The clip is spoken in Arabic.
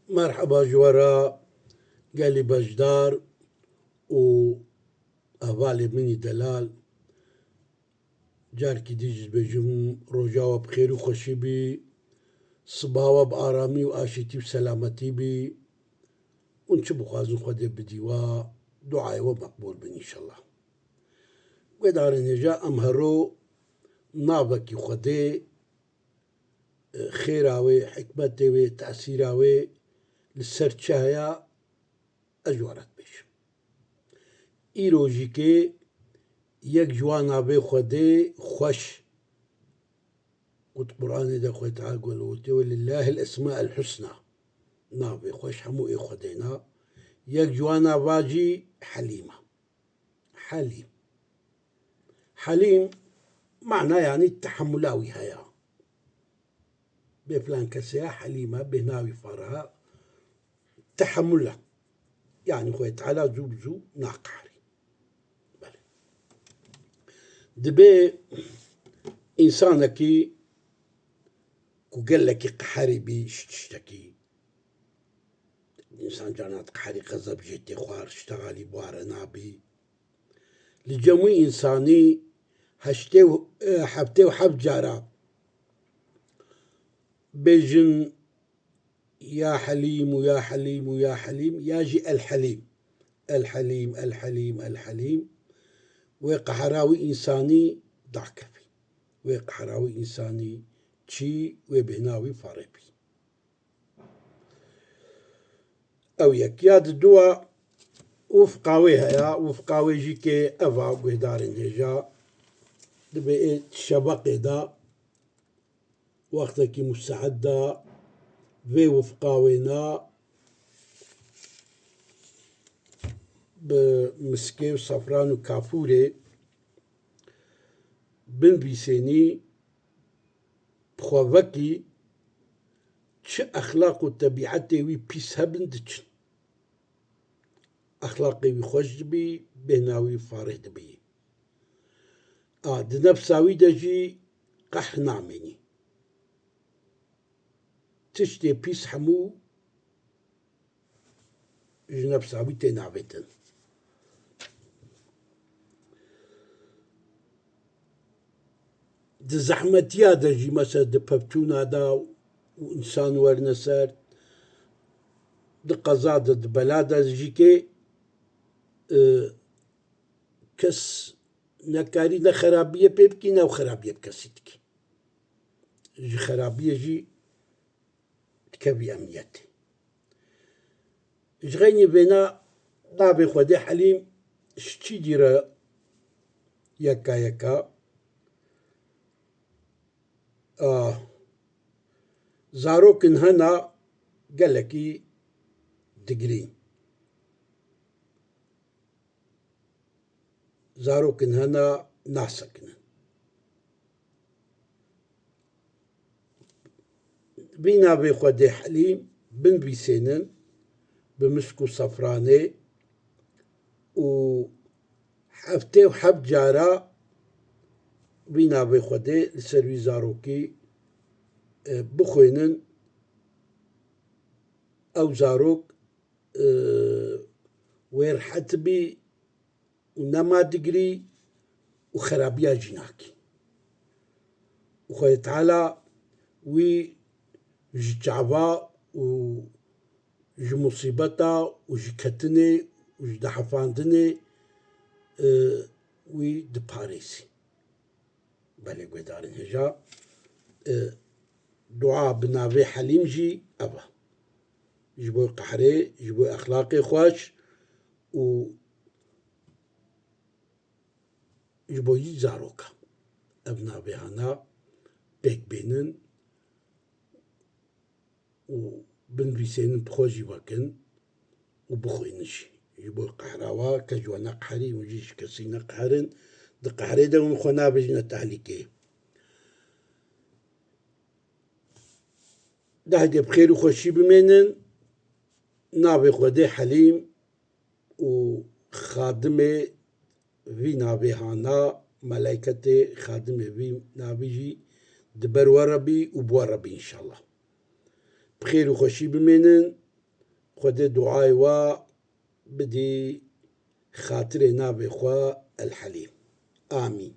مرحبا جوارا قالي بجدار و أهالي مني دلال جاركي ديجز بجم رجاوة بخير وخشي بي صباوة بآرامي وآشتي بسلامتي بي ونشبو خازن خدي بديوا دعاء ومقبول بن إن شاء الله ودار نجا أمهرو نابكي خدي خيراوي حكمتي تأثيراوي للسرچايا أجوارت بيش إيروجيكي يك جوانا بي خدي خوش قلت قرآن دا خوي تعالى قول ولله الأسماء الحسنى نابي خوش حمو إي خدينا يك جوانا باجي حليمة حليم معناه يعني التحملاوي هيا بفلان كسيا حليمة بهناوي فرها تحملها يعني خوي تعالى زوبزو ناقحري بله دبي إنسانكي وقال لك قحري بيشتكي الإنسان جانات قحري غضب جيتي خوار اشتغالي بوار نابي لجميع إنساني هشتو حبتو حب جارا بيجن يا حليم ويا حليم ويا حليم ياجي الحليم وقحراوي إنساني ضعكفي وقحراوي إنساني تشي وبهناوي فاربي أو يكياد الدوا وفقاوي جيكي أفا قهدار نجا دبي شبقي دا وقتك مستعدة في وفقاوينا بمسكي وصفران وكافوري بن بيسيني بخوفكي تش أخلاق وطبيعتي وي بيس هبندتش أخلاقي وخوش بي بهناوي فارد بي دنفساوي دجي قح نعمني تشتي بيس حمو جنفساوي تنعبتن دزحمتيا دجي مثلا دببتونا دا وإنسان ورنسر دقزا دبلادا جيكي كس نكاري لا خرابية بيبكي ناو خرابية بكسيتكي جي خرابية جي تكبي أمنيتي جغيني بينا طابي خودي حليم شتي ديرا يكا زاروكن هنا قالكي دقرين زاروكن هنا ناسكن بينا بخودي حليم بن بيسينن بمسكو صفراني وحفتي وحب جارا بينا بخودي لسروي زاروكي بخوينن أو زاروك وير حتبي ونما دقري وخرابيا جناكي وخوي تعالى وي جعبا ومصيبتا وجكتني وجدحفاندني وي دباريسي بالي قدارن هجا دعاء بنابي حليم جي أبا جبو قحري جبو أخلاقي خوش و جبو زاروكا أبنا بهانا بيك بينن وبن بيسين بخوجي وكن وبخوينش جبو قحراوا كجوا نقحري وجيش كسي نقحرن دقحري دا ونخونا بجنا تهليكي ده دي بخير وخوشي بمينن نابي خودي حليم وخادمي في نابي هانا ملايكتي خادمي في نابي جي دبر وربي وبوربي إن شاء الله بخير وخوشي بمينن خودێ دوعای وا بدی خاطرێ نابێ خوا الحەلیم. آمین.